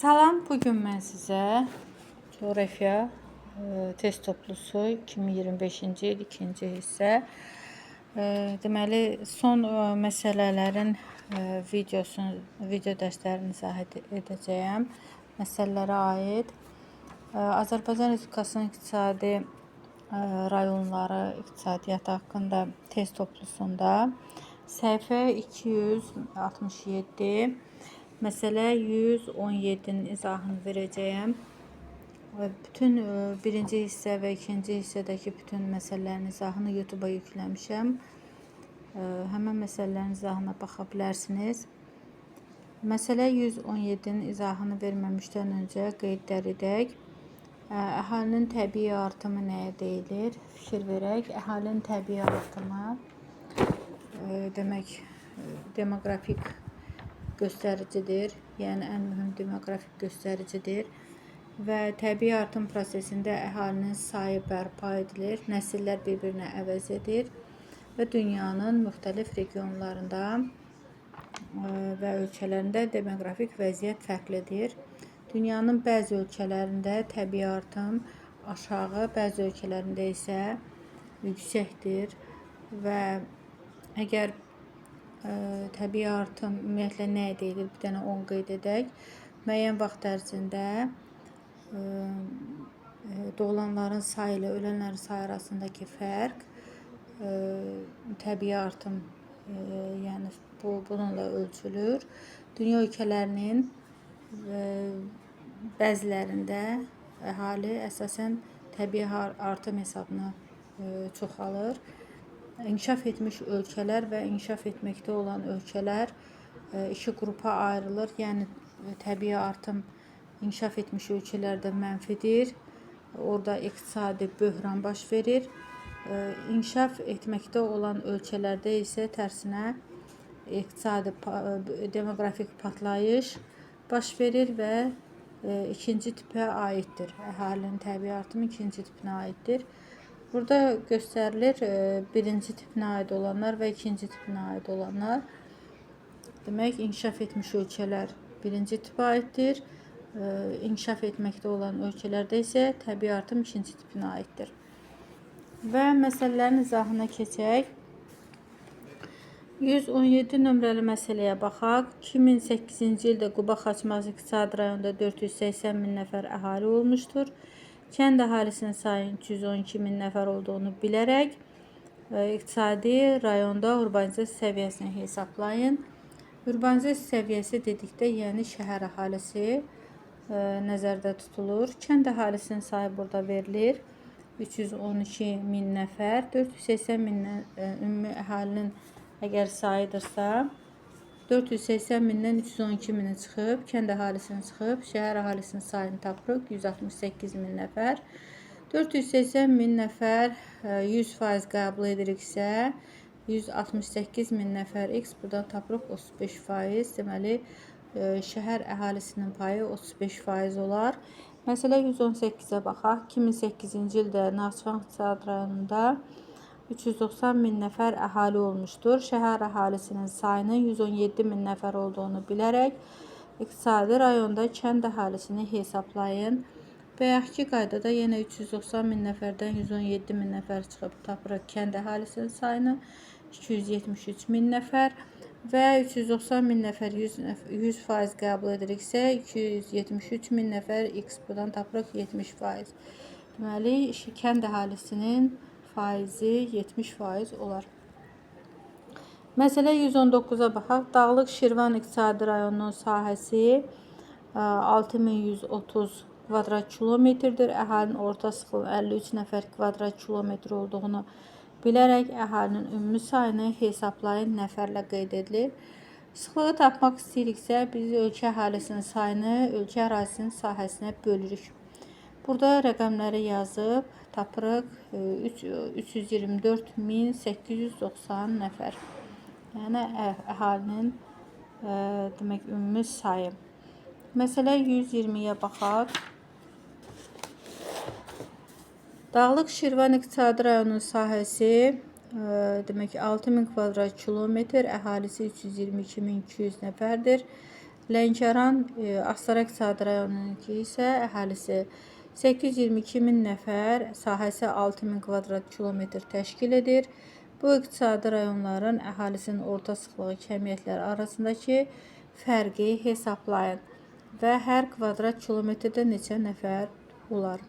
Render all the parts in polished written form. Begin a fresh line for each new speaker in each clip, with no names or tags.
Salam, bugün mən sizə coğrafya test toplusu 2025-ci il 2-ci hissə deməli son məsələlərin video dərslərini izah edəcəyəm. Məsələlərə aid Azərbaycan Respublikasının iqtisadi rayonları iqtisadiyyatı haqqında test toplusunda səhifə 267 məsələ 117-nin izahını verəcəyəm. Bütün birinci hissə və ikinci hissədəki bütün məsələlərin izahını YouTube-a yükləmişəm. Həmən məsələlərin izahına baxa bilərsiniz. Məsələ 117-nin izahını verməmişdən öncə qeydlər edək. Əhalinin təbii artımı nəyə deyilir? Fikir verək. Əhalinin təbii artımı demək demoqrafik göstəricidir. Yəni ən mühüm demoqrafik göstəricidir və təbii artım prosesində əhalinin sayı bərpa edilir, nəsillər bir-birinə əvəz edir və dünyanın müxtəlif regionlarında və ölkələrində demoqrafik vəziyyət fərqlidir. Dünyanın bəzi ölkələrində təbii artım aşağı, bəzi ölkələrində isə yüksəkdir və əgər təbii artım ümumiyyətlə nəyə deyilir? Bir dənə 10 qeyd edək. Müəyyən vaxt ərzində doğulanların sayı ilə ölənlərin sayı arasındakı fərq təbii artım yəni bununla ölçülür. Dünya ölkələrinin bəzilərində əhali əsasən təbii artım hesabına çoxalır. İnkişaf etmiş ölkələr və inkişaf etməkdə olan ölkələr iki qrupa ayrılır. Yəni təbii artım inkişaf etmiş ölkələrdə mənfidir. Orada iqtisadi böhran baş verir. İnkişaf etməkdə olan ölkələrdə isə tərsinə iqtisadi demoqrafik partlayış baş verir və ikinci tipə aiddir. Əhalinin təbii artımı ikinci tipinə aiddir. Burada göstərilir birinci tipinə aid olanlar və ikinci tipinə aid olanlar. Demək, inkişaf etmiş ölkələr birinci tipə aiddir. İnkişaf etməkdə olan ölkələrdə isə təbii artım ikinci tipinə aiddir. Və məsələlərin izahına keçək. 117 nömrəli məsələyə baxaq. 2008-ci ildə Quba Xaçmaz iqtisadi rayonunda 480 min nəfər əhali olmuşdur. Kənd əhalisinin sayının 312 min nəfər olduğunu bilərək iqtisadi rayonda urbanizasiya səviyyəsini hesablayın. Urbanizasiya səviyyəsi dedikdə, yəni şəhər əhalisi nəzərdə tutulur. Kənd əhalisinin sayı burada verilir. 312 min nəfər, 480 mindən ümumi əhalinin əgər sayıdırsa, 480 mindən 312 mini çıxıb, kənd əhalisini çıxıb, şəhər əhalisinin sayını tapırıq, 168 min nəfər. 480 min nəfər 100% qəbul ediriksə, 168 min nəfər x buradan tapırıq 35%. Deməli, şəhər əhalisinin payı 35% olar. Məsələ 118-ə baxaq. 2008-ci ildə Naxçıvan iqtisadi rayonunda 390 min nəfər əhali olmuşdur. Şəhər əhalisinin sayının 117 min nəfər olduğunu bilərək iqtisadi rayonda kənd əhalisini hesablayın. Bayaqki qaydada yenə 390 min nəfərdən 117 min nəfər çıxıb tapırıq kənd əhalisinin sayını 273 min nəfər və 390 min nəfər 100% qəbul ediriksə 273 min nəfər x buradan tapırıq 70%. Deməli, kənd əhalisinin faizi 70% olar. Məsələ 119-a baxaq. Dağlıq Şirvan iqtisadi rayonunun sahəsi 6130 kvadrat kilometrdir. Əhalinin orta sıxlığının 53 nəfər kvadrat kilometr olduğunu bilərək əhalinin ümumi sayını hesablayın nəfərlə qeyd edilir. Sıxlığı tapmaq istəyiriksə, biz ölkə əhalisinin sayını ölkə ərazisinin sahəsinə bölürük. Burada rəqəmləri yazıb tapırıq 324.890 nəfər. Yəni əhalinin demək ümumi sayı. Məsələ 120-yə baxaq. Dağlıq Şirvan iqtisadi rayonunun sahəsi demək 6000 kvadrat kilometr, əhalisi 322.200 nəfərdir. Lənkəran Astara İqtisadi rayonununki isə əhalisi 822 min nəfər, sahəsi 6000 kvadrat kilometr təşkil edir. Bu iqtisadi rayonların əhalisinin orta sıxlığı kəmiyyətləri arasındakı fərqi hesablayın və hər kvadrat kilometrdə neçə nəfər olar.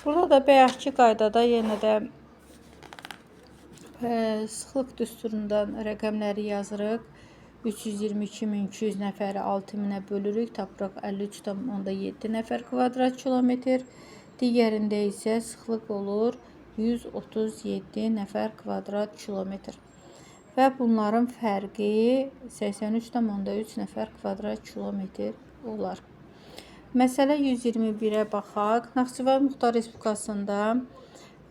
Burada da bayaqki qaydada yenə də sıxlıq düsturundan rəqəmləri yazırıq. 322.200 nəfəri 6000-ə bölürük, tapırıq 53,7 nəfər kvadrat kilometr. Digərində isə sıxlıq olur 137 nəfər kvadrat kilometr. Və bunların fərqi 83,3 nəfər kvadrat kilometr olar. Məsələ 121-ə baxaq. Naxçıvan Muxtar Respublikasında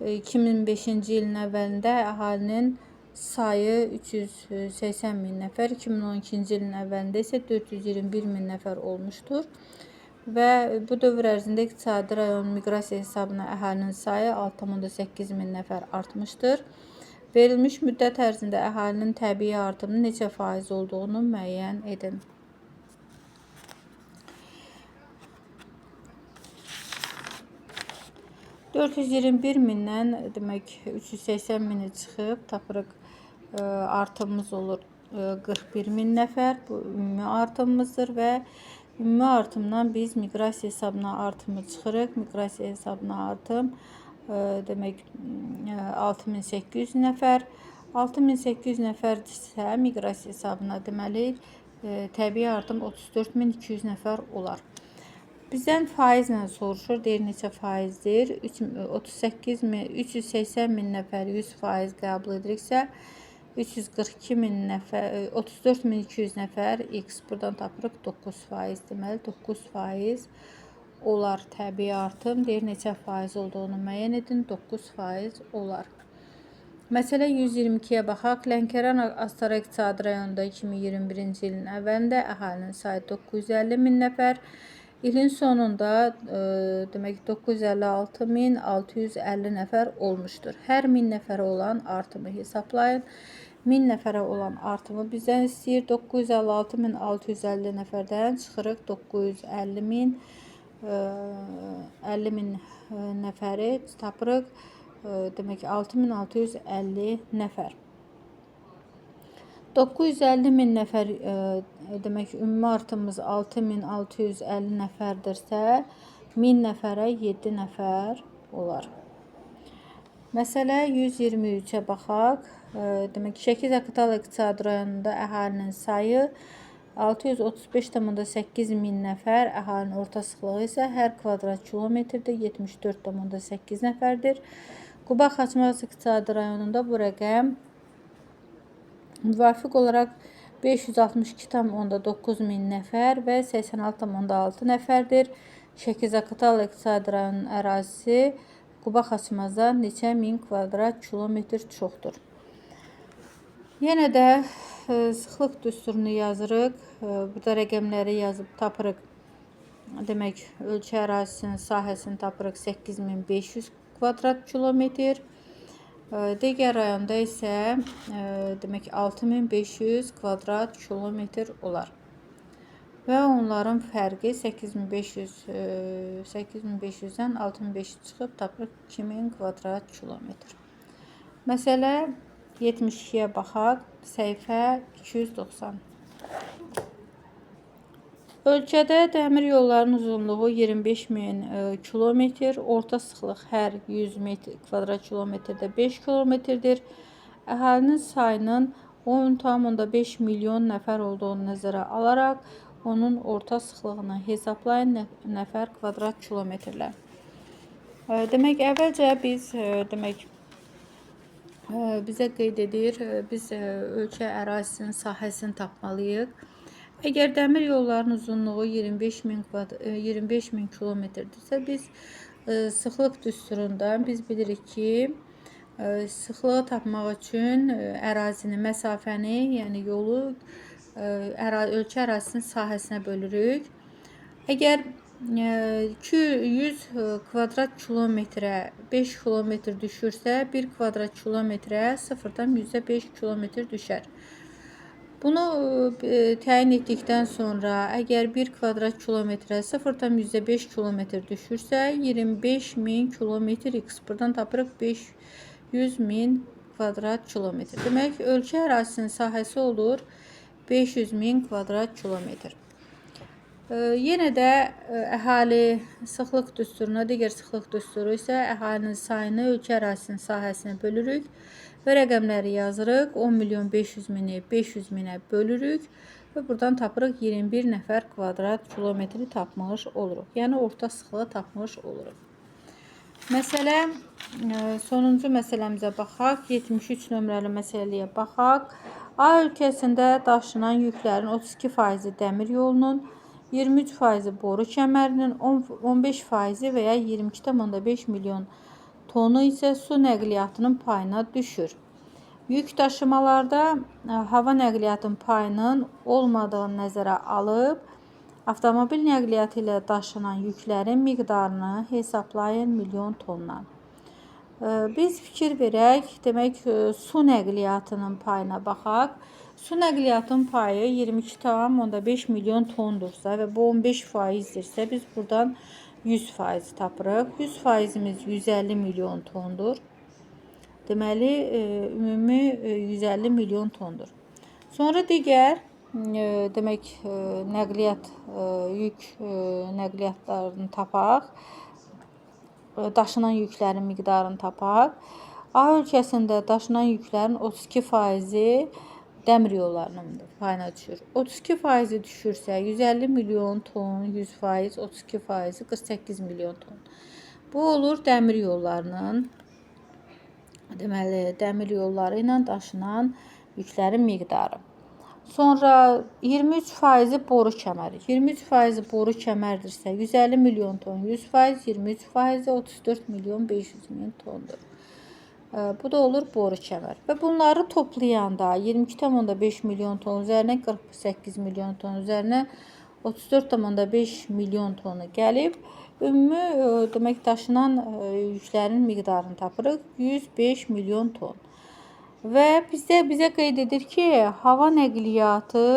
2005-ci ilin əvvəlində əhalinin sayı 380 min nəfər, 2012-ci ilin əvvəlində isə 421 min nəfər olmuşdur. Və bu dövr ərzində iqtisadi rayon miqrasiya hesabına əhalinin sayı 6,8 min nəfər artmışdır. Verilmiş müddət ərzində əhalinin təbii artımının neçə faiz olduğunu müəyyən edin. $421 mindən demək 380 mini çıxıb, tapırıq artımımız olur 41 min nəfər. Bu ümumi artımımızdır və ümumi artımdan biz miqrasiya hesabına artımı çıxırıq. Miqrasiya hesabına artım demək 6800 nəfər. 6800 nəfər isə miqrasiya hesabına deməli təbii artım 34200 nəfər olar. Bizdən faizlə soruşur, deyir neçə faizdir? 380 min nəfər 100% qəbul ediriksə, 342 min nəfər, 34200 nəfər x buradan tapırıq 9%. Deməli 9% olar təbii artım. Deyir neçə faiz olduğunu müəyyən edin. 9% olar. Məsələ 122-yə baxaq. Lənkəran Astara İqtisadi rayonunda 2021-ci ilin əvvəlində əhalinin sayı 950 min nəfər. İlin sonunda demək 956.650 nəfər olmuşdur. Hər 1000 nəfərə olan artımı hesablayın. 1000 nəfərə olan artımı bizdən istəyir. 956.650 nəfərdən çıxırıq 950.000 nəfəri tapırıq. Demək 6650 nəfər. 950 min nəfər demək ümumi artımımız 6650 nəfərdirsə 1000 nəfərə 7 nəfər olar. Məsələ 123-ə baxaq. Demək Şəki-Zaqatala İqtisadi rayonunda əhalinin sayı 635,8 min nəfər, əhalinin orta sıxlığı isə hər kvadrat kilometrdə 74,8 nəfərdir. Quba-Xaçmaz İqtisadi rayonunda bu rəqəm müvafiq olaraq 562,9 min nəfər və 86,6 nəfərdir. Şəki-Zaqatala İqtisadi rayonunun ərazisi Quba-Xaçmazdan neçə min kvadrat kilometr çoxdur. Yenə də sıxlıq düsturunu yazırıq. Burada rəqəmləri yazıb tapırıq. Demək ölkə ərazisinin sahəsini tapırıq 8500 kvadrat kilometr. Digər rayonda isə demək 6500 kvadrat kilometr olar. Və onların fərqi 8500-dən 6500 çıxıb tapırıq 2000 kvadrat kilometr. Məsələ 72-yə baxaq. Səhifə 290. Ölkədə dəmir yollarının uzunluğu 25.000 kilometr, orta sıxlıq hər 100 kvadrat kilometrdə 5 kilometrdir. Əhalinin sayının 10,5 milyon nəfər olduğunu nəzərə alaraq, onun orta sıxlığını hesablayın nəfər kvadrat kilometrlər. Demək, əvvəlcə biz bizə qeyd edir, biz ölkə ərazisinin sahəsini tapmalıyıq. Əgər dəmir yollarının uzunluğu 25.000 kilometrdirsə, biz sıxlıq düsturundan biz bilirik ki, sıxlığı tapmaq üçün ərazini, məsafəni, yəni yolu ölkə ərazisinin sahəsinə bölürük. Əgər 100 kvadrat kilometrə 5 kilometr düşürsə, 1 kvadrat kilometrə 0,5 kilometr düşər. Bunu təyin etdikdən sonra əgər 1 kvadrat kilometrə 0,5 kilometr düşürsə 25.000 kilometr x. Buradan tapırıq 500.000 kvadrat kilometr. Demək, ölkə ərazisinin sahəsi olur 500.000 kvadrat kilometr. Yenə də əhali sıxlıq düsturuna, digər sıxlıq düsturu isə əhalinin sayını ölkə ərazisinin sahəsinə bölürük və rəqəmləri yazırıq. 10.500.000-i 500.000-ə bölürük və buradan tapırıq 21 nəfər kvadrat kilometri tapmış oluruq. Yəni orta sıxlığı tapmış oluruq. Məsələ, sonuncu məsələmizə baxaq. 73 nömrəli məsələyə baxaq. A ölkəsində daşınan yüklərin 32% dəmir yolunun, 23% boru kəmərinin, 15% və ya 22,5 milyon tonu isə su nəqliyyatının payına düşür. Yük daşımalarda hava nəqliyyatının payının olmadığını nəzərə alıb, avtomobil nəqliyyatı ilə daşınan yüklərin miqdarını hesablayın milyon tondan. Biz fikir verək, demək, su nəqliyyatının payına baxaq. Su nəqliyyatının payı 22,5 milyon tondursa və bu 15%dirsə, biz buradan 100% tapırıq. 100%imiz 150 milyon tondur. Deməli, ümumi 150 milyon tondur. Sonra digər, demək, nəqliyyat, yük nəqliyyatlarını tapaq. Daşınan yüklərin miqdarını tapaq. A ölkəsində daşınan yüklərin 32%-i dəmir yollarının payına düşür. 32% düşürsə 150 milyon ton, 100%, 32% 48 milyon ton. Bu olur dəmir yollarının, deməli, dəmir yolları ilə daşınan yüklərin miqdarı. Sonra 23% boru kəməri. 23% boru kəmərdirsə 150 milyon ton, 100%, 23% 34 milyon 500 min tondur. Bu da olur boru kəmər. Və bunları toplayanda 22,5 milyon ton üzərinə 48 milyon ton üzərinə 34,5 milyon tonu gəlib. Ümumi, demək, daşınan yüklərin miqdarını tapırıq 105 milyon ton. Və bizə qeyd edir ki, hava nəqliyyatı,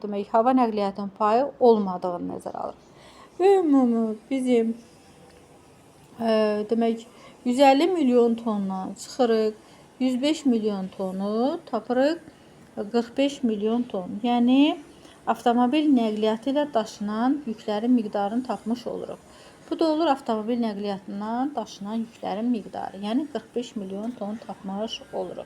demək, hava nəqliyyatının payı olmadığını nəzərə alır. Və ümumi bizim, demək, 150 milyon tondan çıxırıq, 105 milyon tonu tapırıq 45 milyon ton. Yəni, avtomobil nəqliyyatı ilə daşınan yüklərin miqdarını tapmış oluruq. Bu da olur avtomobil nəqliyyatından daşınan yüklərin miqdarı. Yəni, 45 milyon ton tapmış oluruq.